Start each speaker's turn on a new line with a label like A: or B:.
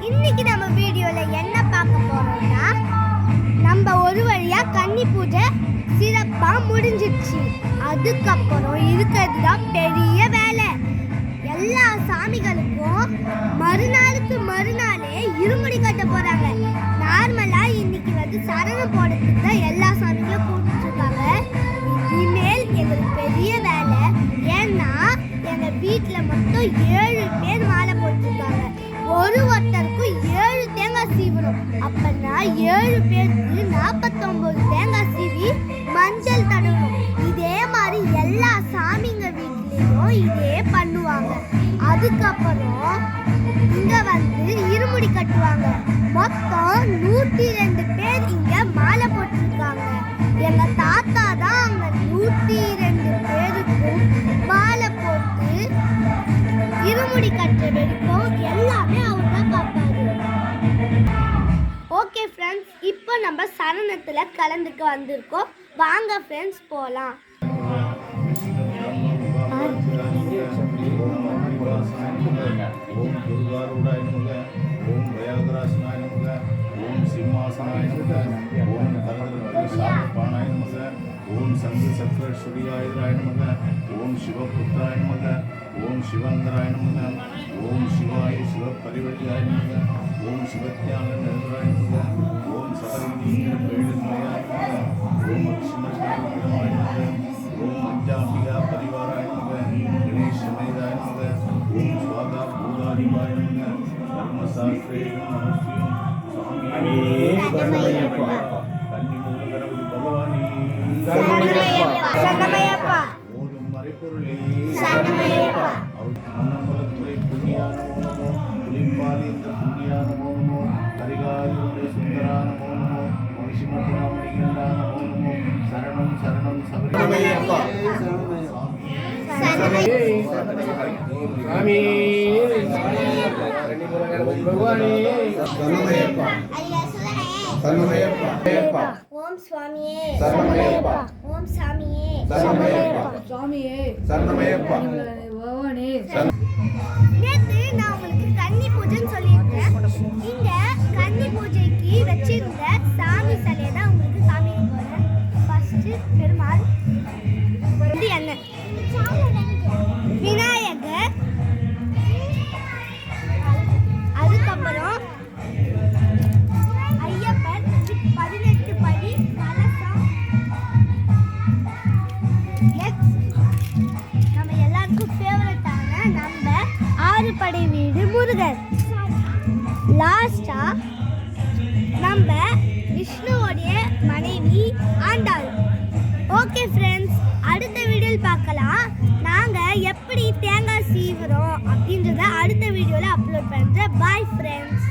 A: இன்னைக்கு நம்ம வீடியோல என்ன பார்க்க போறோம்னா நம்ம ஒரு வழியா கன்னி பூஜை சிறப்பா முடிஞ்சிடுச்சு. அதுக்கப்புறம் இருக்கிறது தான் பெரிய வேலை. எல்லா சாமிகளுக்கும் மறுநாளுக்கு மறுநாளே இருமுடி கட்ட போறாங்க. நார்மலா இன்னைக்கு வந்து சரணம் போடுறதுக்கு தான் எல்லா சாமிகளும் கூப்பிட்டுருக்காங்க. இனிமேல் எங்களுக்கு பெரிய வேலை. ஏன்னா எங்க வீட்டுல மொத்தம் 7 பேர் மாலை போட்டிருக்காங்க. ஒருத்தருக்கும் 7 தேங்காய் சீவணும். அப்பனா 7 பேருக்கு 49 தேங்காய் சீவி மஞ்சள் தடவணும். இதே மாதிரி எல்லா சாமிங்க வீட்லயும் இதே பண்ணுவாங்க. அதுக்கப்புறம் இங்க வந்து இருமுடி கட்டுவாங்க. மொத்தம் 102 பேர் இங்க மாலை போட்டிருக்காங்க. எங்க தாத்தா தான் அங்க 102 பேருக்கும் மாலை போட்டு இருமுடி கட்டுற வரைக்கும் எல்லாமே அவர் தான் பார்ப்பாரு. ஓகே ஃப்ரெண்ட்ஸ், இப்போ நம்ம சரணத்துல கலந்துக்க வந்திருக்கோம். வாங்க ஃப்ரெண்ட்ஸ் போலாம்.
B: ஓம் துர்காரூடாய நமக, ஓம் வயாகராசனாய நமக, ஓம் சிம்மாசனாய நமக, ஓம் கரதபாணாய நமக, ஓம் சங்கு சக்கரஸ்வரியாய நமக, ஓம் சிவபுத்திராய நமக, ஓம் சிவந்தராய நமக, ஓம் சிவாய சிவபரிவர்த்தியாய நமக, ஓம் சிவத்யான நிரந்தராய நமக, ஓம் சபரிநீந்திர பேடுமலையாய நமக, ஓம் லட்சுமணாய நமக, ஓம் மஞ்சாம்பிகா பரிவாராய நமக, கணேசமேதாய நமக, ஓம் ஸ்வாகா பூதாதிபாய நமக, தர்மசாஸ்திரே நமஸ்தியம் சுவாமியே சரணமய்யப்பா, கன்னிமூல கணபதி பகவானே
A: சரணமய்யப்பா,
B: ஓதும் மறைப்பொருளே
A: சரணமய்யப்பா,
B: மன்னமலத்துறை புண்ணியான நமோ, புலிம்பாலிந்த புண்ணியான நமோ, கரிகாலியுடைய சுந்தரான நமோ, மகிஷிமபுராமணிகண்டான நமோ, சரணம் சரணம் சபரிமலையப்பா,
C: स्वामी भगवानी
A: ஓம் சுவாமியே
C: சரணமய்யப்பா,
A: ஓம் சாமியே
C: स्वामी
A: சரணமய்யப்பா.
C: भगवानी
A: நேத்து நான் உங்களுக்கு கன்னி பூஜைன்னு சொல்லியிருந்தேன். இங்க கன்னி பூஜைக்கு வச்சிருந்த சாமி சிலையை தான் உங்களுக்கு காமிக்க போறேன். ஃபர்ஸ்ட் பெருமாள், இது என்ன விநாயகர், அதுக்கப்புறம் ஐயப்பன், 18 படி கலசம். நம்ம எல்லாருக்கும் ஃபேவரட்டான நம்ம 6 படை வீடு முருகன். லாஸ்டா நம்ம விஷ்ணுவோடைய மனைவி ஆண்டாள். ஓகே ஃப்ரெண்ட்ஸ், அடுத்த வீடியோவில் பார்க்கலாம். நாங்கள் எப்படி தேங்காய் சீவுறோம் அப்படின்றத அடுத்த வீடியோவில் அப்லோட் பண்ணுறேன். Bye friends.